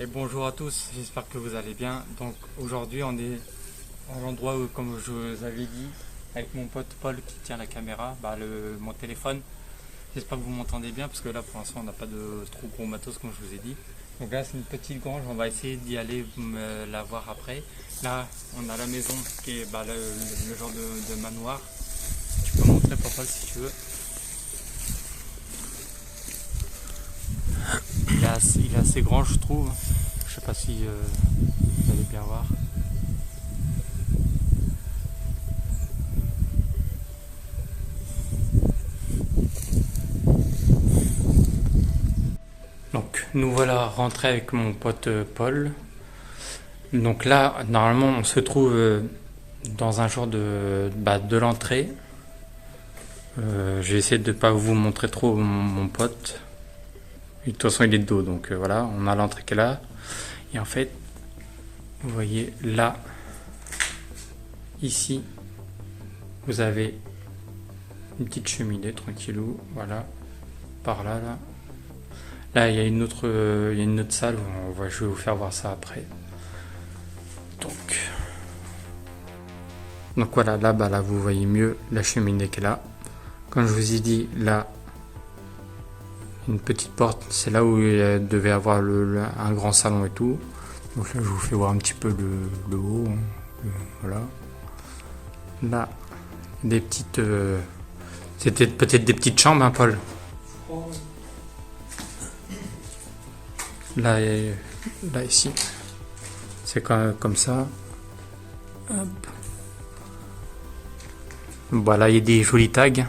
Et bonjour à tous, j'espère que vous allez bien. Donc aujourd'hui on est à l'endroit où, comme je vous avais dit, avec mon pote Paul qui tient la caméra, mon téléphone. J'espère que vous m'entendez bien parce que là pour l'instant on n'a pas de trop gros matos comme je vous ai dit. Donc là c'est une petite grange, on va essayer d'y aller la voir après. Là on a la maison qui est le genre de manoir. Tu peux montrer pour Paul si tu veux. Il est assez grand je trouve. Je sais pas si vous allez bien voir. Donc nous voilà rentrés avec mon pote Paul. Donc là normalement on se trouve dans un genre de l'entrée. J'ai essayé de ne pas vous montrer trop mon pote. Et de toute façon il est de dos donc voilà, on a l'entrée qui est là. Et en fait vous voyez là, ici, vous avez une petite cheminée tranquillou, voilà, par là, là. Là, il y a une autre salle, je vais vous faire voir ça après. Donc voilà, là, vous voyez mieux la cheminée qui est là. Comme je vous ai dit, là, une petite porte, c'est là où il devait avoir un grand salon et tout. Donc là, je vous fais voir un petit peu le haut, hein, voilà. Là, des petites... c'était peut-être des petites chambres, hein, Paul. Là, là ici, c'est comme ça. Hop. Voilà, il y a des jolis tags.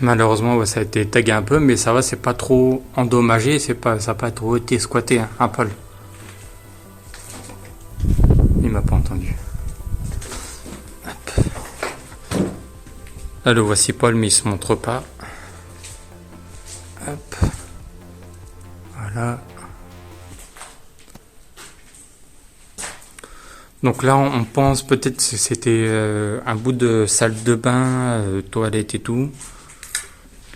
Malheureusement, ouais, ça a été tagué un peu, mais ça va, c'est pas trop endommagé, ça n'a pas trop été squatté, hein, Paul. Il m'a pas entendu. Hop. Là, le voici Paul, mais il se montre pas. Hop. Voilà. Donc là, on pense peut-être que c'était un bout de salle de bain, toilette et tout.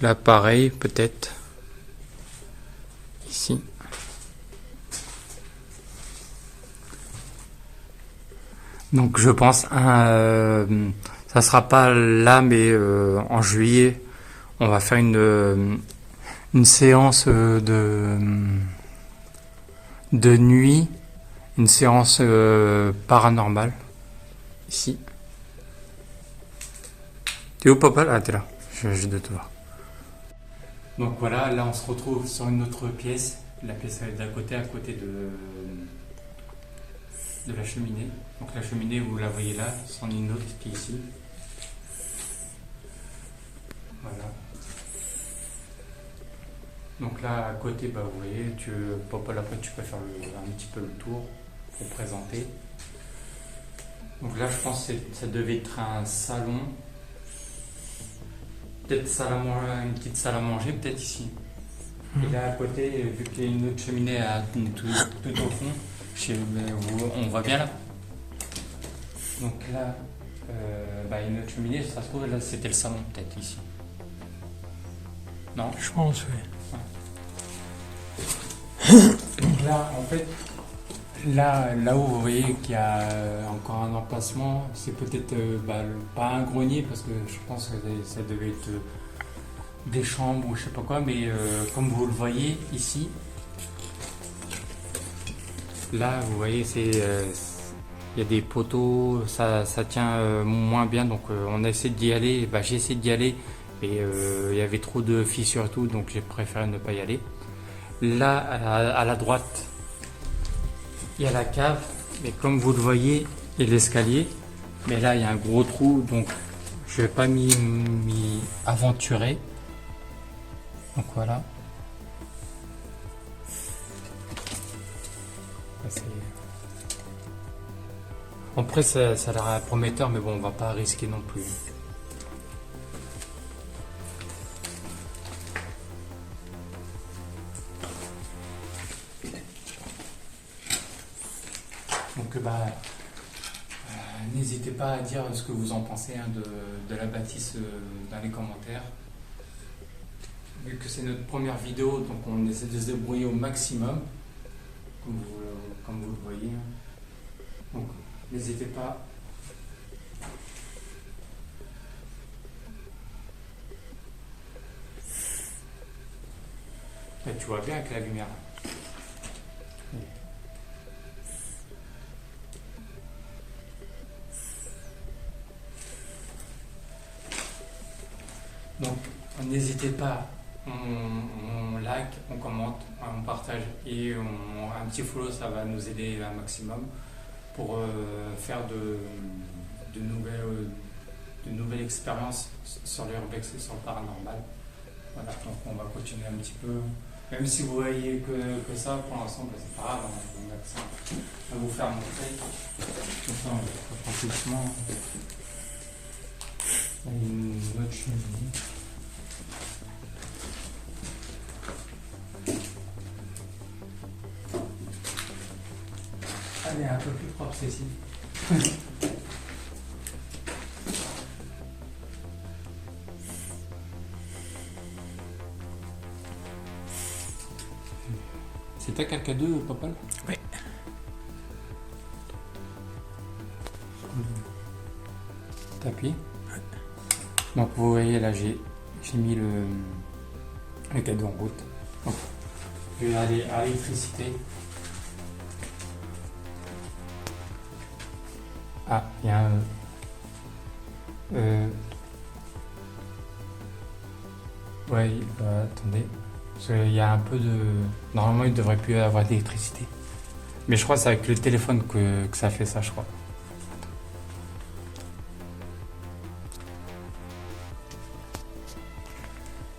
Là, pareil, peut-être. Ici. Donc je pense, ça sera pas là, mais en juillet, on va faire une séance de nuit, une séance paranormale. Ici. T'es où, papa? Ah, t'es là. Je dois te voir. Donc voilà, là on se retrouve sur une autre pièce. La pièce d'à côté, de la cheminée. Donc la cheminée, vous la voyez là, c'en est une autre qui est ici. Voilà. Donc là à côté, vous voyez, Paul, après tu peux faire un petit peu le tour pour présenter. Donc là je pense que ça devait être un salon. Peut-être une petite salle à manger, peut-être ici. Et là à côté, vu qu'il y a une autre cheminée tout au fond, on voit bien là. Donc là, une autre cheminée, ça se trouve, là c'était le salon peut-être ici. Non? Je pense, oui. Donc là, en fait, là où vous voyez qu'il y a encore un emplacement, c'est peut-être pas un grenier parce que je pense que ça devait être des chambres ou je sais pas quoi, mais comme vous le voyez ici, là vous voyez il y a des poteaux, ça tient moins bien, donc on a essayé d'y aller, j'ai essayé d'y aller, et il y avait trop de fissures et tout, donc j'ai préféré ne pas y aller. Là à la droite, il y a la cave, mais comme vous le voyez, il y a l'escalier, mais là il y a un gros trou, donc je vais pas m'y aventurer. Donc voilà. Après ça a l'air prometteur, mais bon on va pas risquer non plus. Donc N'hésitez pas à dire ce que vous en pensez hein, de la bâtisse dans les commentaires. Vu que c'est notre première vidéo, donc on essaie de se débrouiller au maximum, comme vous le voyez. Donc n'hésitez pas. Et tu vois bien avec la lumière. Donc n'hésitez pas, on like, on commente, on partage et un petit follow, ça va nous aider un maximum pour faire de nouvelles expériences sur l'urbex et sur le paranormal. Voilà, donc on va continuer un petit peu. Même si vous voyez que ça, pour l'instant, ben, c'est pas grave, on a que ça à vous faire montrer. Comme ça, on va faire doucement. Il y a une autre cheminée. Elle est un peu plus propre, celle-ci. C'est ta calca 2, Popol? Oui. T'appuies. Donc vous voyez là, j'ai mis le cadeau en route. Donc, je vais aller à l'électricité. Ah, il y a un... ouais, attendez. Parce qu'il y a un peu de... Normalement, il ne devrait plus y avoir d'électricité. Mais je crois que c'est avec le téléphone que ça fait ça, je crois.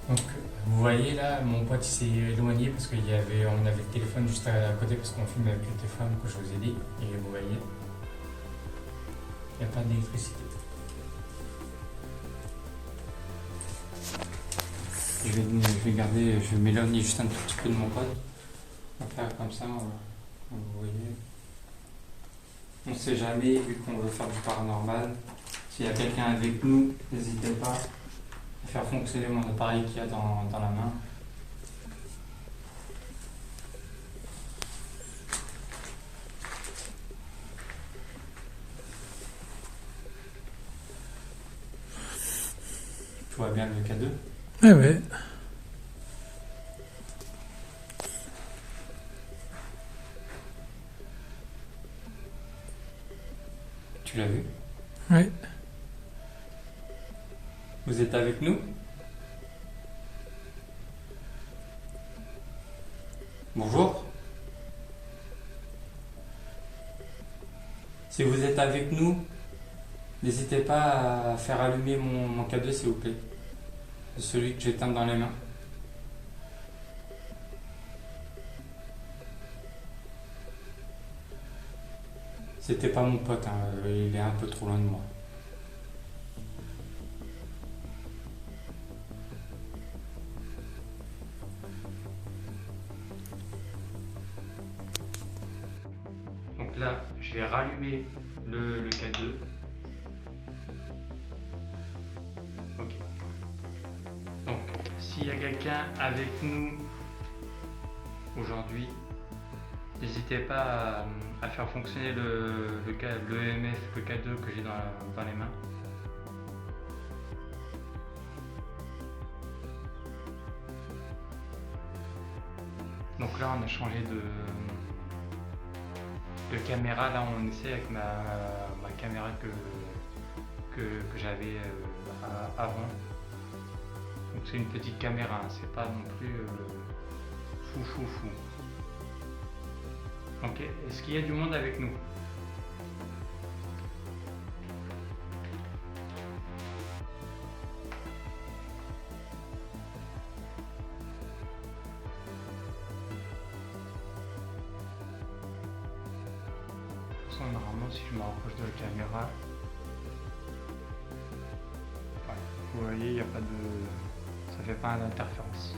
Donc, vous voyez là, mon pote s'est éloigné parce qu'on avait le téléphone juste à côté parce qu'on filme avec le téléphone que je vous ai dit. Et vous voyez, il n'y a pas d'électricité. Je vais garder, je vais m'éloigner juste un tout petit peu de mon pote. On va faire comme ça, vous voyez. On ne sait jamais, vu qu'on veut faire du paranormal. S'il y a quelqu'un avec nous, n'hésitez pas à faire fonctionner mon appareil qu'il y a dans la main. Tu vois bien le K2? Ah ouais. Tu l'as vu? Oui. Vous êtes avec nous? Bonjour. Si vous êtes avec nous, n'hésitez pas à faire allumer mon K2 s'il vous plaît. Celui que j'éteins dans les mains. C'était pas mon pote, hein, il est un peu trop loin de moi. Donc là, je vais rallumer le K2. Ok. Donc, s'il y a quelqu'un avec nous aujourd'hui, n'hésitez pas à faire fonctionner le EMF, le K2 que j'ai dans les mains. Donc là, on a changé de caméra. Là, on essaie avec ma caméra que j'avais avant. Donc c'est une petite caméra, hein, c'est pas non plus fou. Ok, est-ce qu'il y a du monde avec nous? Normalement, si je me rapproche de la caméra, ouais, vous voyez, il n'y a pas de... ça fait pas d'interférence.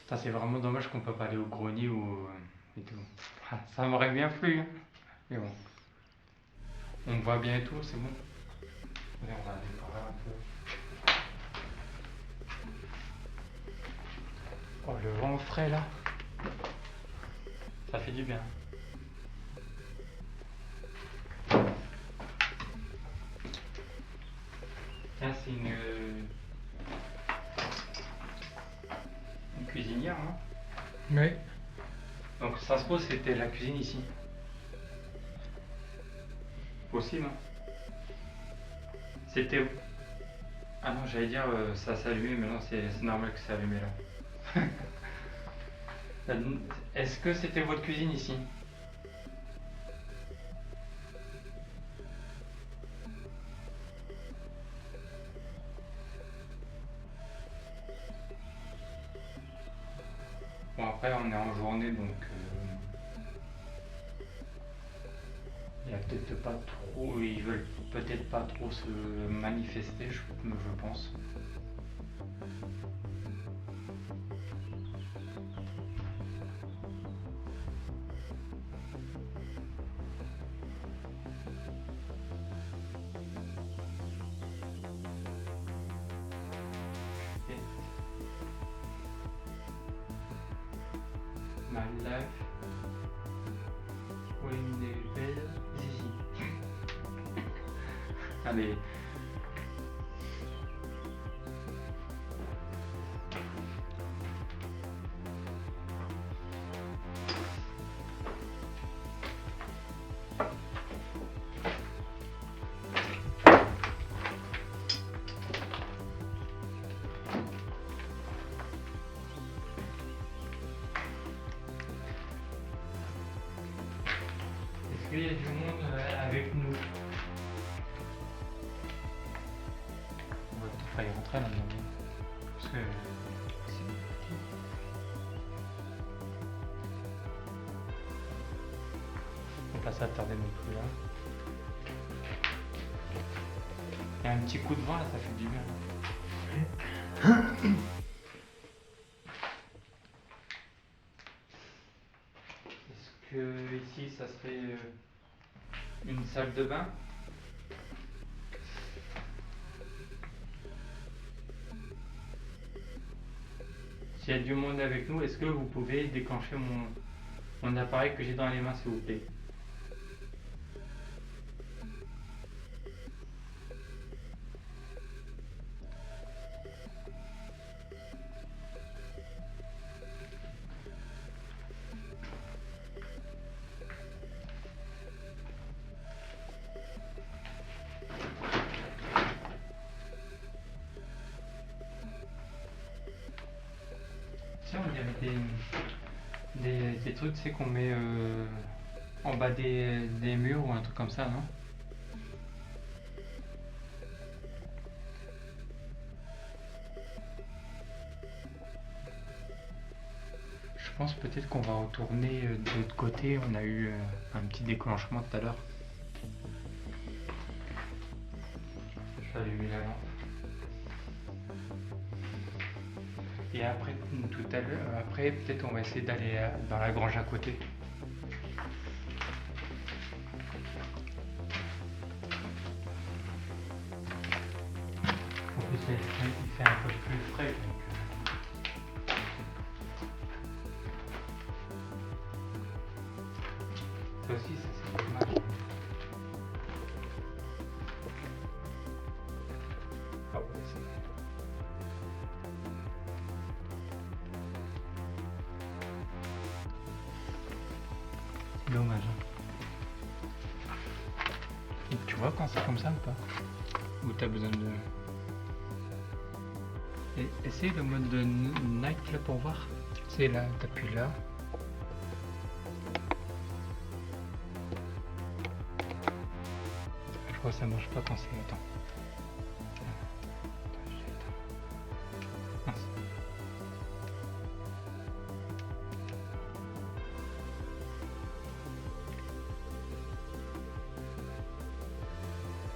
Ça, c'est vraiment dommage qu'on peut pas aller au grenier ou et tout. Ça m'aurait bien plu, hein. Mais bon. On me voit bien et tout, c'est bon. Allez, on va décorer un peu. Oh, le vent frais là, ça fait du bien. Tiens, c'est une cuisinière, hein. Oui. Donc ça se trouve c'était la cuisine ici. Possible, hein. C'était... Ah non, j'allais dire ça s'allumait, mais non, c'est normal que ça allumé là. Est-ce que c'était votre cuisine ici? Bon, après on est en journée, donc il y a peut-être pas trop, ils veulent peut-être pas trop se manifester, je pense. My life when the belle Zizi. Allez. Est-ce qu'il y a du monde avec nous? On va peut-être pas y rentrer là-dedans. Parce que c'est petit. On va pas s'attarder non plus là. Il y a un petit coup de vent là, ça fait du bien. Est-ce que ici ça serait une salle de bain? S'il y a du monde avec nous, est-ce que vous pouvez déclencher mon appareil que j'ai dans les mains, s'il vous plaît? Tiens, il y avait des trucs, c'est qu'on met en bas des murs ou un truc comme ça, non? Je pense peut-être qu'on va retourner de l'autre côté. On a eu un petit déclenchement tout à l'heure. Je vais allumer la lampe. Et après, tout à l'heure, après peut-être on va essayer d'aller dans la grange à côté. En plus, il fait un peu plus frais. Donc, ça aussi, ça c'est dommage. Ah ouais, c'est dommage. Et tu vois quand c'est comme ça ou pas? Ou t'as besoin de... Essaye le mode de night là pour voir. C'est là, t'appuies là. Je crois que ça marche pas quand c'est... Attends. Mince.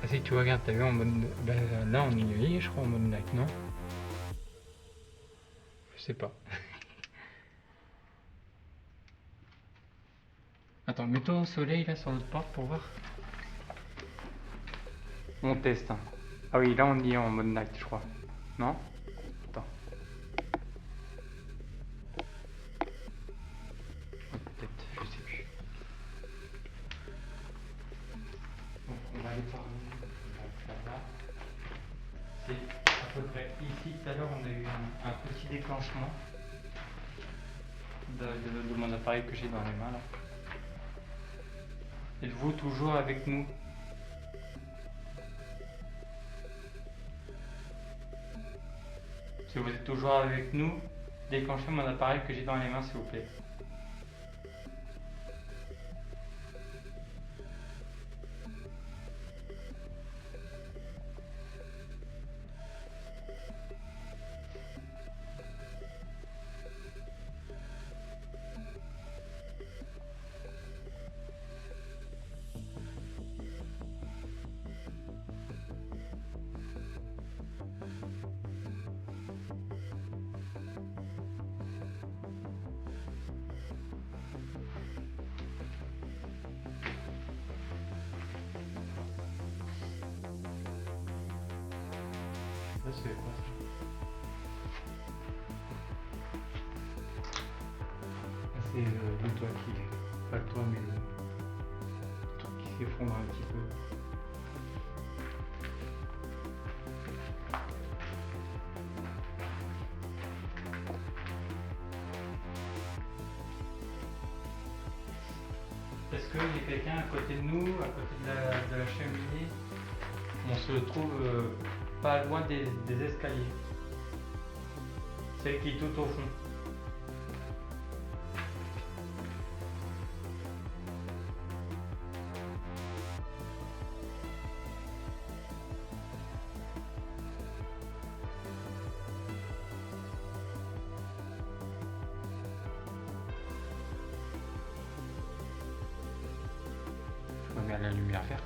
Ah si tu regardes, t'as vu en mode... Ben, là on y est je crois en mode night, non? Je sais pas. Attends, mets-toi au soleil là sur l'autre porte pour voir. On teste. Hein. Ah oui, là on y est en mode night, je crois. Non? Attends. Peut-être, je sais plus. Donc on va aller par là. C'est à peu près ici. Tout à l'heure on a eu un petit déclenchement de mon appareil que j'ai dans les mains là. Êtes-vous toujours avec nous? Si vous êtes toujours avec nous, déclenchez mon appareil que j'ai dans les mains s'il vous plaît. Ça c'est quoi ça? C'est le toit qui... Pas le toit mais le truc qui s'effondre un petit peu. Est-ce qu'il y a quelqu'un à côté de nous, à côté de la cheminée? On se trouve pas loin des escaliers. Celle qui est tout au fond. Je remets la lumière verte.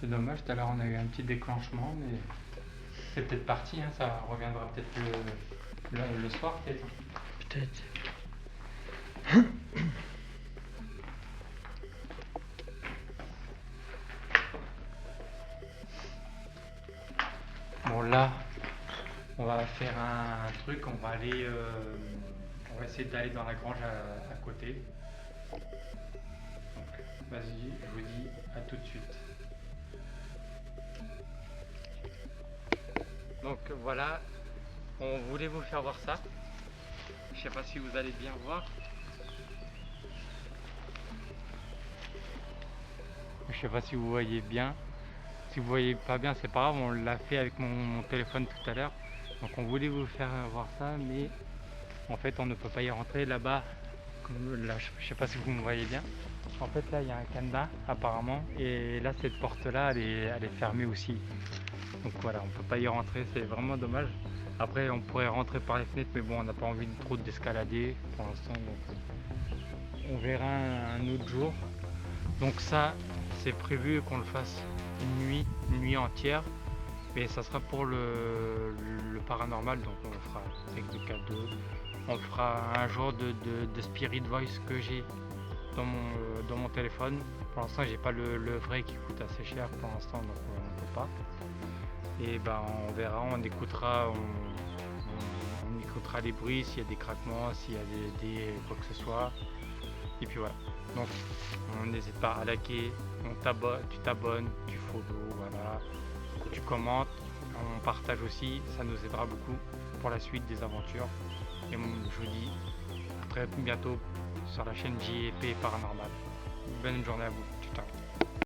C'est dommage, tout à l'heure on a eu un petit déclenchement, mais c'est peut-être parti, hein, ça reviendra peut-être le soir peut-être. Peut-être. Bon là, on va faire un truc, on va aller, on va essayer d'aller dans la grange à côté. Donc, vas-y, je vous dis à tout de suite. Donc voilà, on voulait vous faire voir ça. Je sais pas si vous allez bien voir. Je sais pas si vous voyez bien. Si vous voyez pas bien, c'est pas grave, on l'a fait avec mon téléphone tout à l'heure. Donc on voulait vous faire voir ça, mais en fait on ne peut pas y rentrer là-bas. Là, je sais pas si vous me voyez bien. En fait là il y a un cadenas apparemment, et là cette porte là elle est fermée aussi. Donc voilà, on peut pas y rentrer, c'est vraiment dommage. Après on pourrait rentrer par les fenêtres, mais bon on n'a pas envie trop d'escalader pour l'instant, donc on verra un autre jour. Donc ça c'est prévu qu'on le fasse une nuit entière, mais ça sera pour le paranormal, donc on le fera avec le K2. On fera un jour de Spirit Voice que j'ai dans mon téléphone. Pour l'instant j'ai pas le vrai qui coûte assez cher pour l'instant, donc on peut pas. Et ben on verra, on écoutera les bruits, s'il y a des craquements, s'il y a des quoi que ce soit. Et puis voilà. Donc on n'hésite pas à liker, tu t'abonnes, tu follow, voilà, tu commentes, on partage aussi, ça nous aidera beaucoup pour la suite des aventures. Et je vous dis à très bientôt sur la chaîne JP Paranormal. Bonne journée à vous.